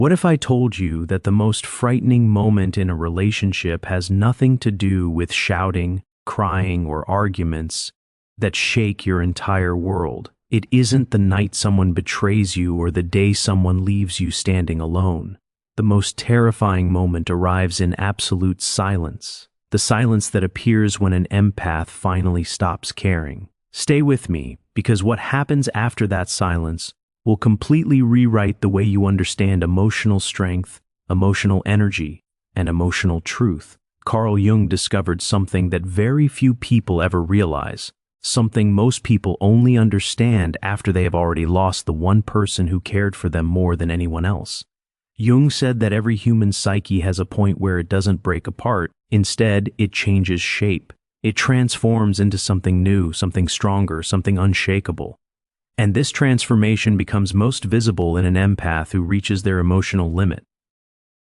What if I told you that the most frightening moment in a relationship has nothing to do with shouting, crying, or arguments that shake your entire world? It isn't the night someone betrays you or the day someone leaves you standing alone. The most terrifying moment arrives in absolute silence, the silence that appears when an empath finally stops caring. Stay with me, because what happens after that silence will completely rewrite the way you understand emotional strength, emotional energy, and emotional truth. Carl Jung discovered something that very few people ever realize, something most people only understand after they have already lost the one person who cared for them more than anyone else. Jung said that every human psyche has a point where it doesn't break apart. Instead, it changes shape. It transforms into something new, something stronger, something unshakable. And this transformation becomes most visible in an empath who reaches their emotional limit.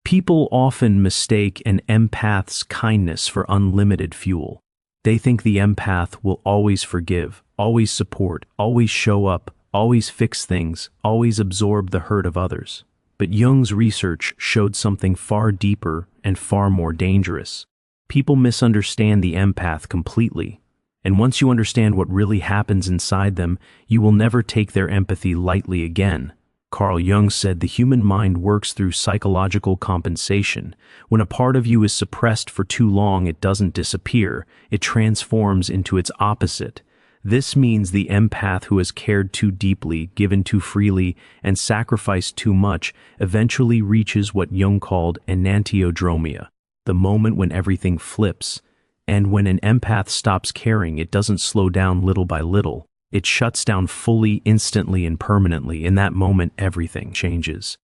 People often mistake an empath's kindness for unlimited fuel. They think the empath will always forgive, always support, always show up, always fix things, always absorb the hurt of others. But Jung's research showed something far deeper and far more dangerous. People misunderstand the empath completely. And once you understand what really happens inside them, you will never take their empathy lightly again. Carl Jung said the human mind works through psychological compensation. When a part of you is suppressed for too long, it doesn't disappear. It transforms into its opposite. This means the empath who has cared too deeply, given too freely, and sacrificed too much eventually reaches what Jung called enantiodromia, the moment when everything flips. And when an empath stops caring, it doesn't slow down little by little. It shuts down fully, instantly, and permanently. In that moment, everything changes.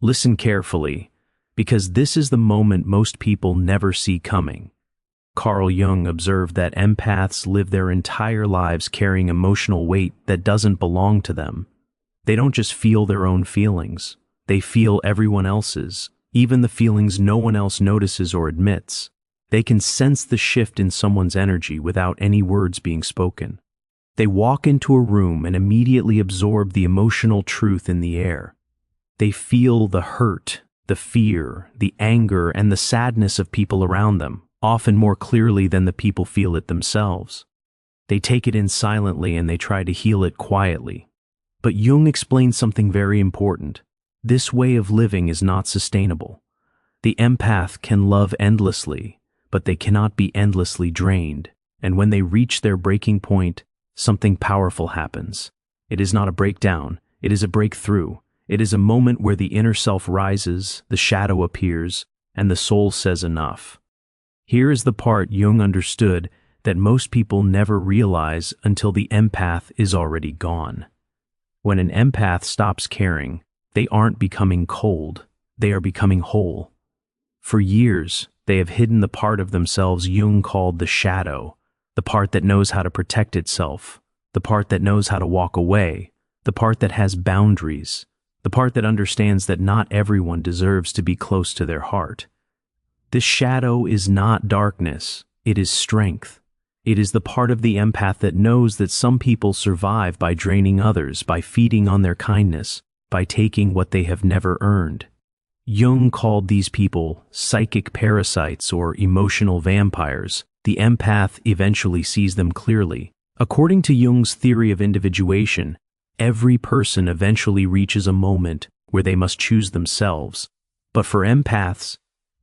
Listen carefully, because this is the moment most people never see coming. Carl Jung observed that empaths live their entire lives carrying emotional weight that doesn't belong to them. They don't just feel their own feelings. They feel everyone else's, even the feelings no one else notices or admits. They can sense the shift in someone's energy without any words being spoken. They walk into a room and immediately absorb the emotional truth in the air. They feel the hurt, the fear, the anger, and the sadness of people around them, often more clearly than the people feel it themselves. They take it in silently and they try to heal it quietly. But Jung explained something very important. This way of living is not sustainable. The empath can love endlessly, but they cannot be endlessly drained, and when they reach their breaking point, something powerful happens. It is not a breakdown, it is a breakthrough. It is a moment where the inner self rises, the shadow appears, and the soul says enough. Here is the part Jung understood that most people never realize until the empath is already gone. When an empath stops caring, they aren't becoming cold, they are becoming whole. For years, they have hidden the part of themselves Jung called the shadow, the part that knows how to protect itself, the part that knows how to walk away, the part that has boundaries, the part that understands that not everyone deserves to be close to their heart. This shadow is not darkness, it is strength. It is the part of the empath that knows that some people survive by draining others, by feeding on their kindness, by taking what they have never earned. Jung called these people psychic parasites or emotional vampires. The empath eventually sees them clearly. According to Jung's theory of individuation, every person eventually reaches a moment where they must choose themselves. But for empaths,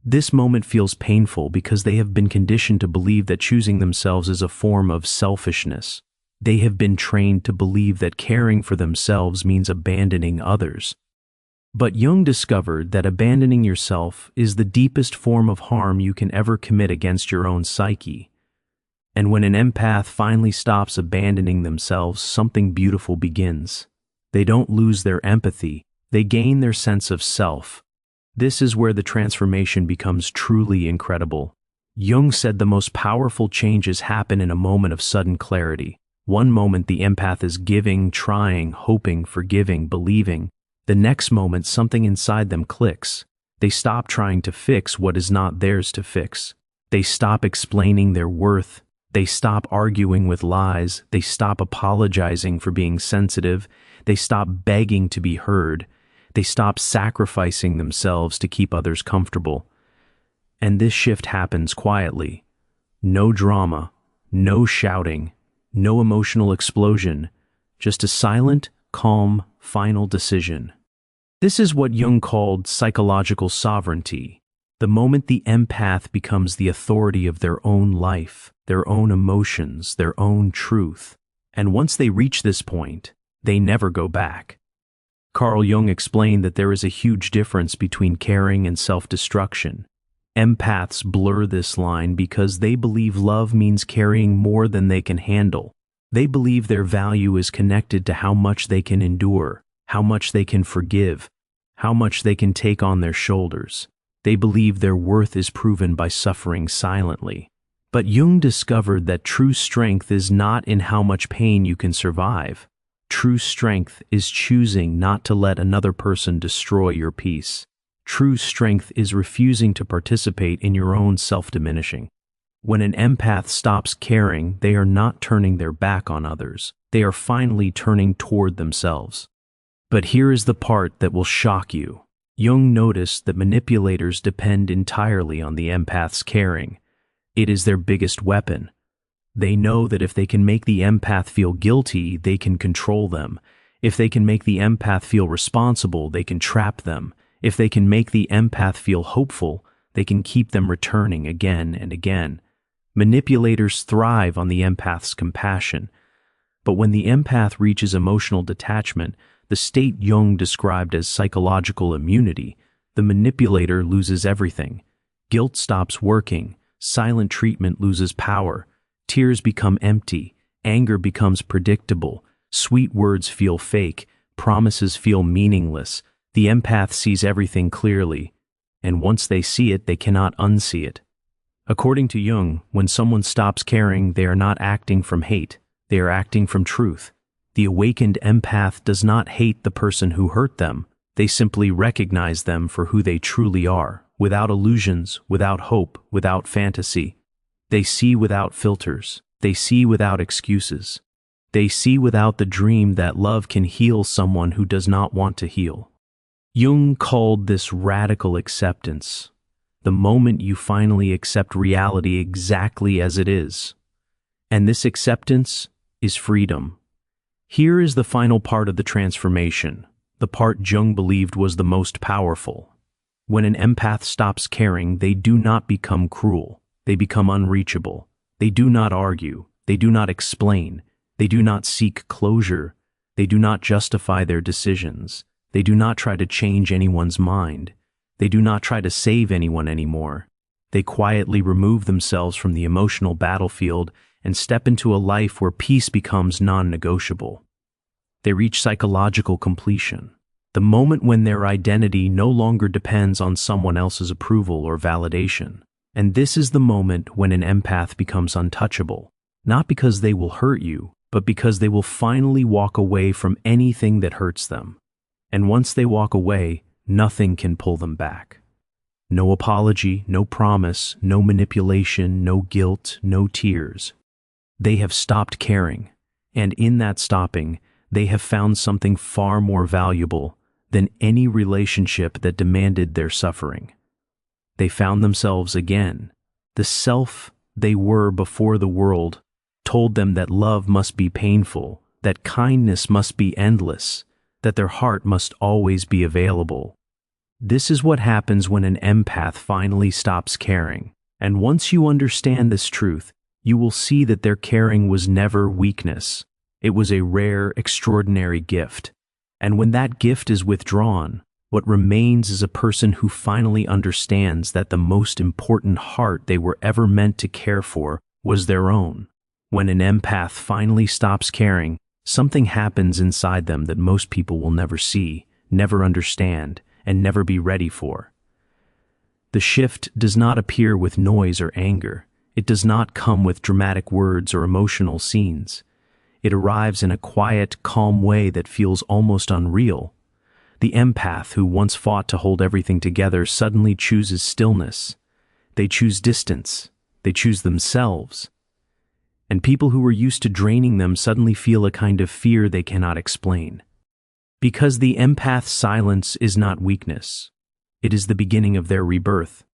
this moment feels painful because they have been conditioned to believe that choosing themselves is a form of selfishness. They have been trained to believe that caring for themselves means abandoning others. But Jung discovered that abandoning yourself is the deepest form of harm you can ever commit against your own psyche. And when an empath finally stops abandoning themselves, something beautiful begins. They don't lose their empathy, they gain their sense of self. This is where the transformation becomes truly incredible. Jung said the most powerful changes happen in a moment of sudden clarity. One moment the empath is giving, trying, hoping, forgiving, believing. The next moment, something inside them clicks. They stop trying to fix what is not theirs to fix. They stop explaining their worth. They stop arguing with lies. They stop apologizing for being sensitive. They stop begging to be heard. They stop sacrificing themselves to keep others comfortable. And this shift happens quietly. No drama, no shouting, no emotional explosion, just a silent, calm, final decision. This is what Jung called psychological sovereignty. The moment the empath becomes the authority of their own life, their own emotions, their own truth. And once they reach this point, they never go back. Carl Jung explained that there is a huge difference between caring and self-destruction. Empaths blur this line because they believe love means carrying more than they can handle. They believe their value is connected to how much they can endure, how much they can forgive, how much they can take on their shoulders. They believe their worth is proven by suffering silently. But Jung discovered that true strength is not in how much pain you can survive. True strength is choosing not to let another person destroy your peace. True strength is refusing to participate in your own self-diminishing. When an empath stops caring, they are not turning their back on others. They are finally turning toward themselves. But here is the part that will shock you. Jung noticed that manipulators depend entirely on the empath's caring. It is their biggest weapon. They know that if they can make the empath feel guilty, they can control them. If they can make the empath feel responsible, they can trap them. If they can make the empath feel hopeful, they can keep them returning again and again. Manipulators thrive on the empath's compassion. But when the empath reaches emotional detachment, the state Jung described as psychological immunity, the manipulator loses everything. Guilt stops working, silent treatment loses power, tears become empty, anger becomes predictable, sweet words feel fake, promises feel meaningless. The empath sees everything clearly, and once they see it, they cannot unsee it. According to Jung, when someone stops caring, they are not acting from hate, they are acting from truth. The awakened empath does not hate the person who hurt them, they simply recognize them for who they truly are, without illusions, without hope, without fantasy. They see without filters, they see without excuses. They see without the dream that love can heal someone who does not want to heal. Jung called this radical acceptance, the moment you finally accept reality exactly as it is. And this acceptance is freedom. Here is the final part of the transformation, the part Jung believed was the most powerful. When an empath stops caring, they do not become cruel. They become unreachable. They do not argue. They do not explain. They do not seek closure. They do not justify their decisions. They do not try to change anyone's mind. They do not try to save anyone anymore. They quietly remove themselves from the emotional battlefield and step into a life where peace becomes non-negotiable. They reach psychological completion, the moment when their identity no longer depends on someone else's approval or validation. And this is the moment when an empath becomes untouchable, not because they will hurt you, but because they will finally walk away from anything that hurts them. And once they walk away, nothing can pull them back. No apology, no promise, no manipulation, no guilt, no tears. They have stopped caring, and in that stopping, they have found something far more valuable than any relationship that demanded their suffering. They found themselves again, the self they were before the world told them that love must be painful, that kindness must be endless, that their heart must always be available. This is what happens when an empath finally stops caring. And once you understand this truth, you will see that their caring was never weakness. It was a rare, extraordinary gift. And when that gift is withdrawn, what remains is a person who finally understands that the most important heart they were ever meant to care for was their own. When an empath finally stops caring, something happens inside them that most people will never see, never understand, and never be ready for. The shift does not appear with noise or anger. It does not come with dramatic words or emotional scenes. It arrives in a quiet, calm way that feels almost unreal. The empath who once fought to hold everything together suddenly chooses stillness. They choose distance. They choose themselves. And people who were used to draining them suddenly feel a kind of fear they cannot explain. Because the empath's silence is not weakness. It is the beginning of their rebirth.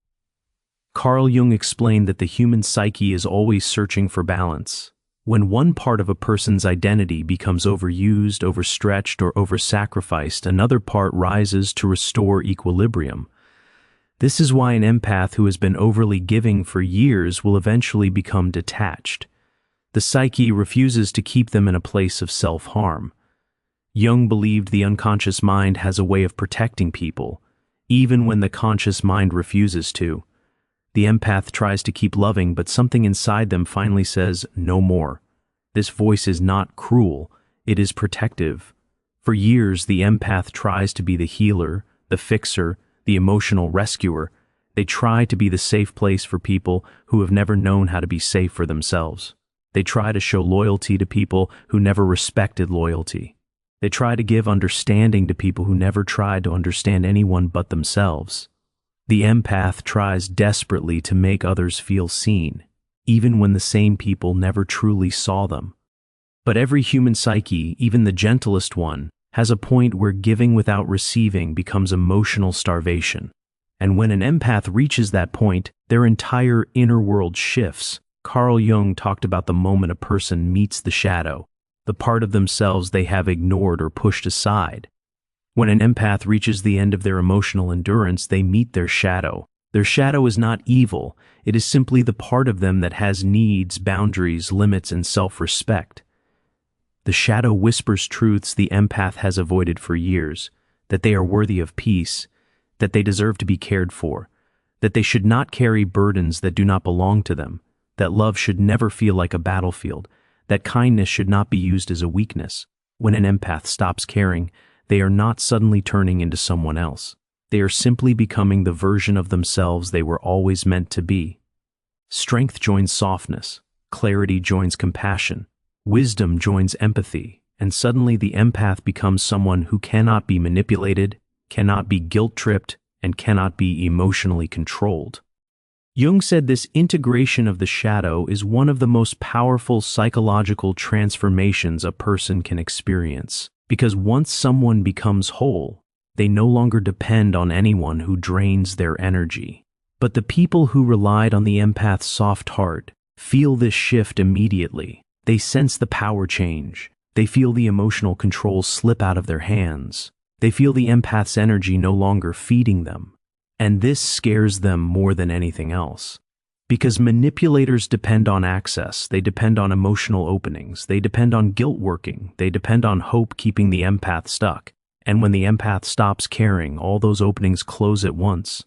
Carl Jung explained that the human psyche is always searching for balance. When one part of a person's identity becomes overused, overstretched, or oversacrificed, another part rises to restore equilibrium. This is why an empath who has been overly giving for years will eventually become detached. The psyche refuses to keep them in a place of self-harm. Jung believed the unconscious mind has a way of protecting people, even when the conscious mind refuses to. The empath tries to keep loving, but something inside them finally says, no more. This voice is not cruel, it is protective. For years, the empath tries to be the healer, the fixer, the emotional rescuer. They try to be the safe place for people who have never known how to be safe for themselves. They try to show loyalty to people who never respected loyalty. They try to give understanding to people who never tried to understand anyone but themselves. The empath tries desperately to make others feel seen, even when the same people never truly saw them. But every human psyche, even the gentlest one, has a point where giving without receiving becomes emotional starvation. And when an empath reaches that point, their entire inner world shifts. Carl Jung talked about the moment a person meets the shadow, the part of themselves they have ignored or pushed aside. When an empath reaches the end of their emotional endurance, they meet their shadow. Their shadow is not evil, it is simply the part of them that has needs, boundaries, limits, and self-respect. The shadow whispers truths the empath has avoided for years, that they are worthy of peace, that they deserve to be cared for, that they should not carry burdens that do not belong to them, that love should never feel like a battlefield, that kindness should not be used as a weakness. When an empath stops caring, they are not suddenly turning into someone else. They are simply becoming the version of themselves they were always meant to be. Strength joins softness, clarity joins compassion, wisdom joins empathy, and suddenly the empath becomes someone who cannot be manipulated, cannot be guilt-tripped, and cannot be emotionally controlled. Jung said this integration of the shadow is one of the most powerful psychological transformations a person can experience. Because once someone becomes whole, they no longer depend on anyone who drains their energy. But the people who relied on the empath's soft heart feel this shift immediately. They sense the power change. They feel the emotional control slip out of their hands. They feel the empath's energy no longer feeding them. And this scares them more than anything else. Because manipulators depend on access, they depend on emotional openings, they depend on guilt working, they depend on hope keeping the empath stuck. And when the empath stops caring, all those openings close at once.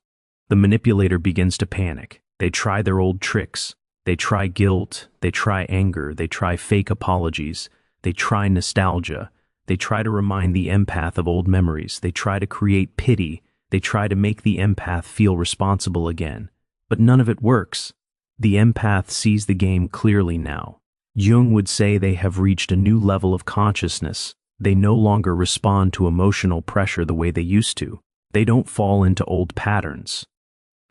The manipulator begins to panic. They try their old tricks. They try guilt, they try anger, they try fake apologies, they try nostalgia, they try to remind the empath of old memories, they try to create pity, they try to make the empath feel responsible again. But none of it works. The empath sees the game clearly now. Jung would say they have reached a new level of consciousness. They no longer respond to emotional pressure the way they used to. They don't fall into old patterns.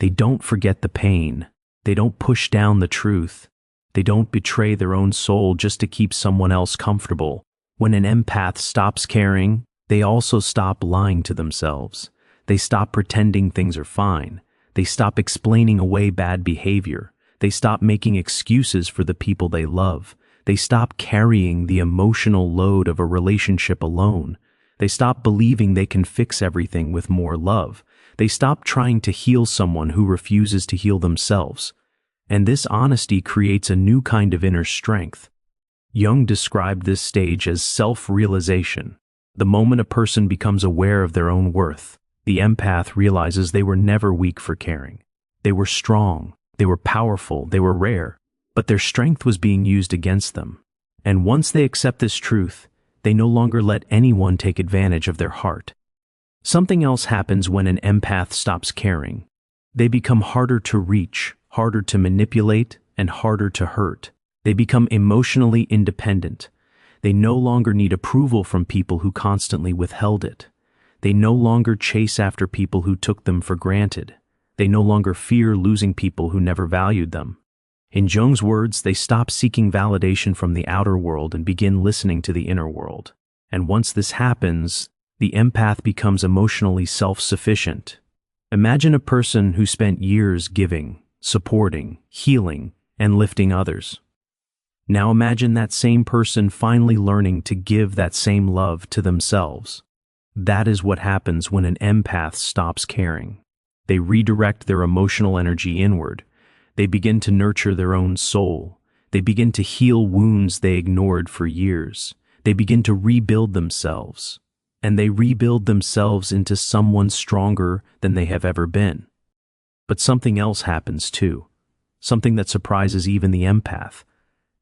They don't forget the pain. They don't push down the truth. They don't betray their own soul just to keep someone else comfortable. When an empath stops caring, they also stop lying to themselves. They stop pretending things are fine. They stop explaining away bad behavior. They stop making excuses for the people they love. They stop carrying the emotional load of a relationship alone. They stop believing they can fix everything with more love. They stop trying to heal someone who refuses to heal themselves. And this honesty creates a new kind of inner strength. Jung described this stage as self-realization. The moment a person becomes aware of their own worth, the empath realizes they were never weak for caring. They were strong, they were powerful, they were rare, but their strength was being used against them. And once they accept this truth, they no longer let anyone take advantage of their heart. Something else happens when an empath stops caring. They become harder to reach, harder to manipulate, and harder to hurt. They become emotionally independent. They no longer need approval from people who constantly withheld it. They no longer chase after people who took them for granted. They no longer fear losing people who never valued them. In Jung's words, they stop seeking validation from the outer world and begin listening to the inner world. And once this happens, The empath becomes emotionally self-sufficient. Imagine a person who spent years giving, supporting, healing, and lifting others. Now imagine that same person finally learning to give that same love to themselves. That is what happens when an empath stops caring. They redirect their emotional energy inward. They begin to nurture their own soul. They begin to heal wounds they ignored for years. They begin to rebuild themselves. And they rebuild themselves into someone stronger than they have ever been. But something else happens too. Something that surprises even the empath.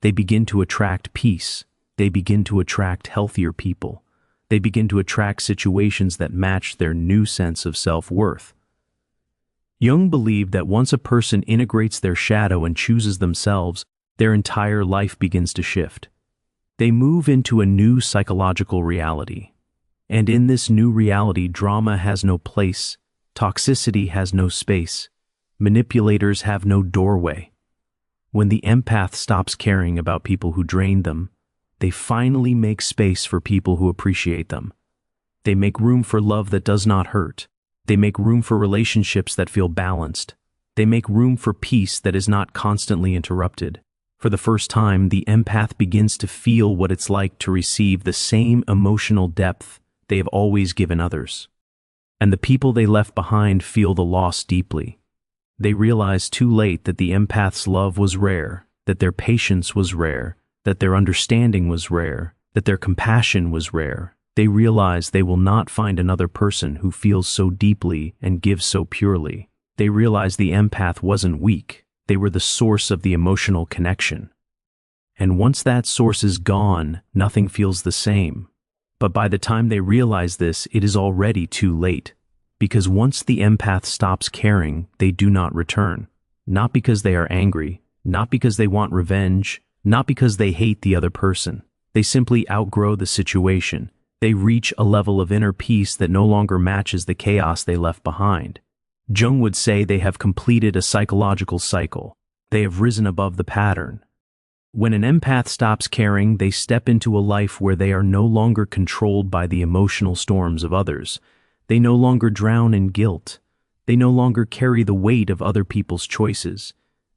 They begin to attract peace. They begin to attract healthier people. They begin to attract situations that match their new sense of self-worth. Jung believed that once a person integrates their shadow and chooses themselves, their entire life begins to shift. They move into a new psychological reality. And in this new reality, drama has no place, toxicity has no space, manipulators have no doorway. When the empath stops caring about people who drain them, they finally make space for people who appreciate them. They make room for love that does not hurt. They make room for relationships that feel balanced. They make room for peace that is not constantly interrupted. For the first time, the empath begins to feel what it's like to receive the same emotional depth they have always given others. And the people they left behind feel the loss deeply. They realize too late that the empath's love was rare, that their patience was rare, that their understanding was rare, that their compassion was rare. They realize they will not find another person who feels so deeply and gives so purely. They realize the empath wasn't weak. They were the source of the emotional connection. And once that source is gone, nothing feels the same. But by the time they realize this, it is already too late. Because once the empath stops caring, they do not return. Not because they are angry, not because they want revenge, not because they hate the other person. They simply outgrow the situation. They reach a level of inner peace that no longer matches the chaos they left behind. Jung would say they have completed a psychological cycle. They have risen above the pattern. When an empath stops caring, they step into a life where they are no longer controlled by the emotional storms of others. They no longer drown in guilt. They no longer carry the weight of other people's choices.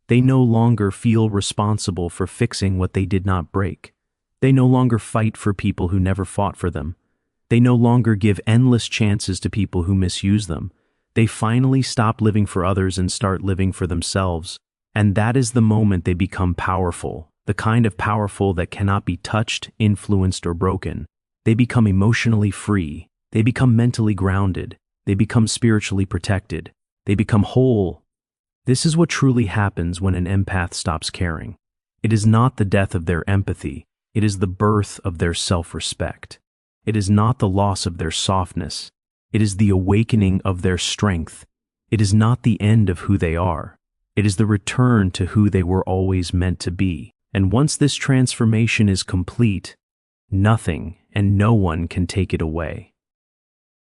They no longer feel responsible for fixing what they did not break. They no longer fight for people who never fought for them. They no longer give endless chances to people who misuse them. They finally stop living for others and start living for themselves. And that is the moment they become powerful, the kind of powerful that cannot be touched, influenced, or broken. They become emotionally free. They become mentally grounded. They become spiritually protected. They become whole. This is what truly happens when an empath stops caring. It is not the death of their empathy. It is the birth of their self-respect. It is not the loss of their softness. It is the awakening of their strength. It is not the end of who they are. It is the return to who they were always meant to be. And once this transformation is complete, nothing and no one can take it away.